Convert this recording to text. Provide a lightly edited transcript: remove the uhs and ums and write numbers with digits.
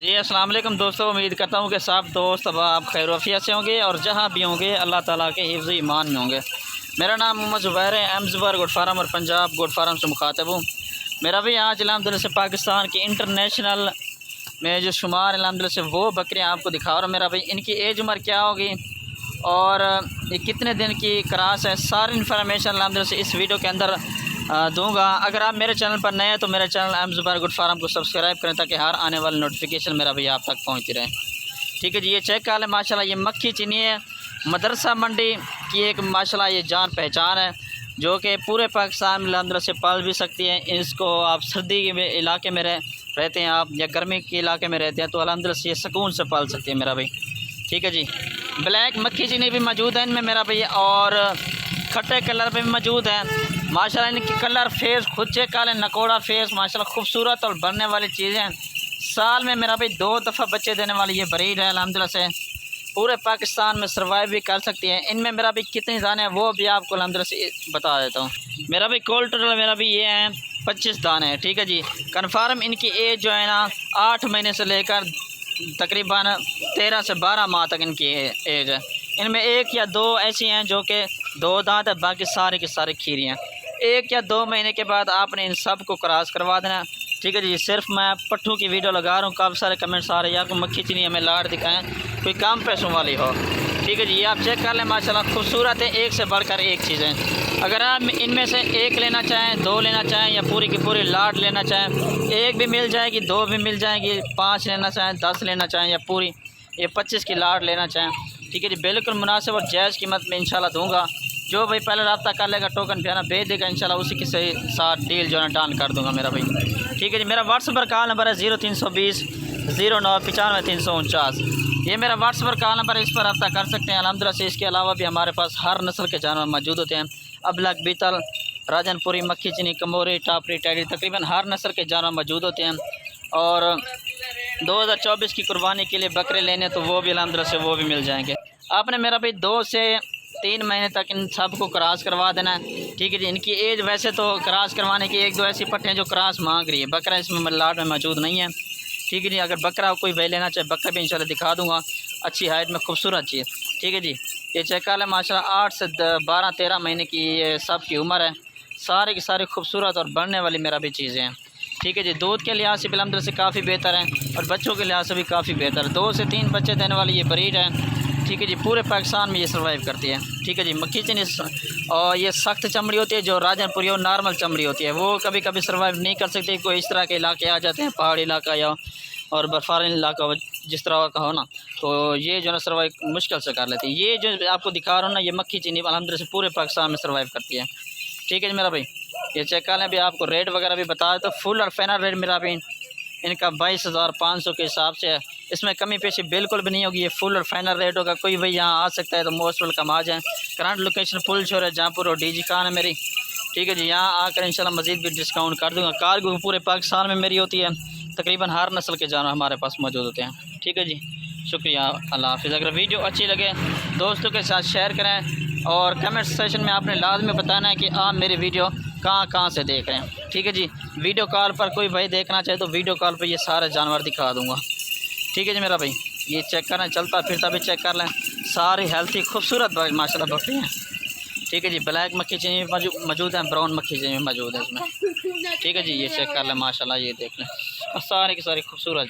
जी अस्सलाम वालेकुम दोस्तों, उम्मीद करता हूँ कि सब दोस्त अब आप खैर वफ़ियत से होंगे और जहाँ भी होंगे अल्लाह ताला के हिफ्ज़ ईमान में होंगे। मेरा नाम मोहम्मद ज़ुबैर है, एम ज़ुबैर गोट फार्म और पंजाब गोट फार्म से मुखातब हूँ। मेरा भी आज अल्हम्दुलिल्लाह से पाकिस्तान की इंटरनेशनल में जो शुमार अल्हम्दुलिल्लाह से वो बकरियाँ आपको दिखा रहा हूँ। मेरा भाई इनकी एज उम्र क्या होगी और ये कितने दिन की क्रास है, सारी इन्फॉर्मेशन अल्हम्दुलिल्लाह से इस वीडियो के अंदर दूंगा। अगर आप मेरे चैनल पर नए हैं तो मेरे channel M Zubair goat farm को सब्सक्राइब करें ताकि हर आने वाली नोटिफिकेशन मेरा भैया आप तक पहुंचती रहे। ठीक है जी, ये चेक कर लें माशाल्लाह, ये मक्खी चीनी है। मदरसा मंडी की एक माशाल्लाह ये जान पहचान है जो कि पूरे पाकिस्तान में अल्हम्दुलिल्लाह से पाल भी सकती हैं। इसको आप सर्दी के इलाके में रहते हैं आप या गर्मी के इलाके में रहते हैं तो अल्हम्दुलिल्लाह से ये सुकून से पाल सकती है मेरा भाई। ठीक है जी, ब्लैक मक्खी चीनी भी मौजूद है इनमें मेरा भैया और खट्टे कलर पे भी मौजूद है माशाल्लाह। इनकी कलर फेस खुद चेक कर लें, नकोड़ा फेस माशाल्लाह खूबसूरत और बनने वाली चीज़ें। साल में मेरा भाई 2 दफ़ा बच्चे देने वाली ये ब्रीड है अल्हम्दुलिल्लाह से, पूरे पाकिस्तान में सर्वाइव भी कर सकती है। इनमें मेरा भी कितनी दाने हैं वो भी आपको अल्हम्दुलिल्लाह से बता देता हूँ। मेरा भी कोल टोटल मेरा भी ये है 25 दाने हैं। ठीक है जी, कन्फर्म इनकी एज जो है ना 8 महीने से लेकर तकरीबन 13 से 12 माह तक इनकी एज है। इनमें 1 या 2 ऐसी हैं जो कि 2 दांत है, बाकी सारे के सारे खीरी हैं। 1 या 2 महीने के बाद आपने इन सब को क्रॉस करवा देना। ठीक है जी, सिर्फ मैं पट्ठों की वीडियो लगा रहा हूँ, काफ़ी सारे कमेंट्स आ रहे हैं यार को मक्खी चीनी हमें लाड़ दिखाएं कोई कम पैसों वाली हो। ठीक है जी, ये आप चेक कर लें माशाल्लाह खूबसूरत है, एक से बढ़कर एक चीज़ें। अगर आप इनमें से 1 लेना चाहें, 2 लेना चाहें या पूरी की पूरी लाट लेना चाहें, 1 भी मिल जाएगी, 2 भी मिल जाएगी, 5 लेना चाहें, 10 लेना चाहें या पूरी ये 25 की लाट लेना चाहें। ठीक है जी, बिल्कुल मुनासिब और जायज़ कीमत में इंशाल्लाह दूंगा। जो भाई पहले रब्ता कर लेगा टोकन पे ना भेज देगा इंशाल्लाह उसी के साथ डील जो है डन कर दूंगा मेरा भाई। ठीक है जी, मेरा व्हाट्सएप पर कॉल नंबर है 0320 09 95 349। ये मेरा व्हाट्सएप पर कॉल नंबर है, इस पर रब्ता कर सकते हैं अल्हम्दुलिल्लाह से। इसके अलावा भी हमारे पास हर नस्ल के जानवर मौजूद होते हैं। अबलग, बीतल, राजनपुरी, मक्खी चीनी, कमोरी, टापरी, टैडी, तकरीबन हर नस्ल के जानवर मौजूद होते हैं। और 2024 की कुर्बानी के लिए बकरे लेने तो वो भी अल्हम्दुलिल्लाह से वो भी मिल जाएंगे। आपने मेरा भाई 2 से 3 महीने तक इन सब को क्रॉस करवा देना है। ठीक है जी, इनकी एज वैसे तो क्रॉस करवाने की 1-2 ऐसी पट्टे हैं जो क्रॉस मांग रही है, बकरा इसमें लाट में मौजूद नहीं है। ठीक है जी, अगर बकरा कोई भाई लेना चाहे बकरा भी इंशाल्लाह दिखा दूंगा, अच्छी हाइट में खूबसूरत चीज़। ठीक है जी, ये चेक कर लें माशाल्लाह 8 से 12-13 महीने की ये सब की उम्र है। सारे की सारी खूबसूरत और बढ़ने वाली मेरा भी चीज़ें हैं। ठीक है जी, दूध के लिहाज से अल्हम्दुलिल्लाह से काफ़ी बेहतर है और बच्चों के लिहाज से भी काफ़ी बेहतर है। 2 से 3 बच्चे देने वाली ये ब्रीड है। ठीक है जी, पूरे पाकिस्तान में ये सर्वाइव करती है। ठीक है जी, मक्खी चीनी और ये सख्त चमड़ी होती है, जो राजनपुरी और नॉर्मल चमड़ी होती है वो कभी कभी सर्वाइव नहीं कर सकती। कोई इस तरह के इलाके आ जाते हैं, पहाड़ी इलाका या और बर्फानी इलाका जिस तरह का हो ना, तो ये जो है सर्वाइव मुश्किल से कर लेती है। ये जो आपको दिखा रहा हूँ ना, ये मक्खी चीनी अल्हम्दुलिल्लाह से पूरे पाकिस्तान में सर्वाइव करती है। ठीक है जी मेरा भाई, ये चेक कर लें। भी आपको रेट वगैरह भी बता दें तो फुल और फाइनल रेट मेरा भी इनका 22,500 के हिसाब से है। इसमें कमी पेशी बिल्कुल भी नहीं होगी, ये फुल और फाइनल रेट होगा। कोई भाई यहाँ आ सकता है तो मोस्ट वेलकम आ जाएँ। करंट लोकेशन पुल छोर है जहाँपुर और DG खान है मेरी। ठीक है जी, यहाँ आकर इंशाल्लाह मज़ीद भी डिस्काउंट कर दूँगा। कार्गो पूरे पाकिस्तान में मेरी होती है, तकरीबन हर नस्ल के जानवर हमारे पास मौजूद होते हैं। ठीक है जी, शुक्रिया, अल्लाह हाफ़िज़। अगर वीडियो अच्छी लगे दोस्तों के साथ शेयर करें और कमेंट सेशन में आपने लाजमी बताना है कि आप मेरी वीडियो कहाँ से देख रहे हैं। ठीक है जी, वीडियो कॉल पर कोई भाई देखना चाहे तो वीडियो कॉल पर ये सारे जानवर दिखा दूँगा। ठीक है जी मेरा भाई, ये चेक करें, चलता फिरता भी चेक कर लें। सारी हेल्थी खूबसूरत माशाल्लाह बकरी हैं। ठीक है जी, ब्लैक मक्खी चीनी मौजूद है, ब्राउन मक्खी चीनी मौजूद है इसमें। ठीक है जी, ये चेक कर लें माशाल्लाह, ये देख लें और सारी की सारी खूबसूरत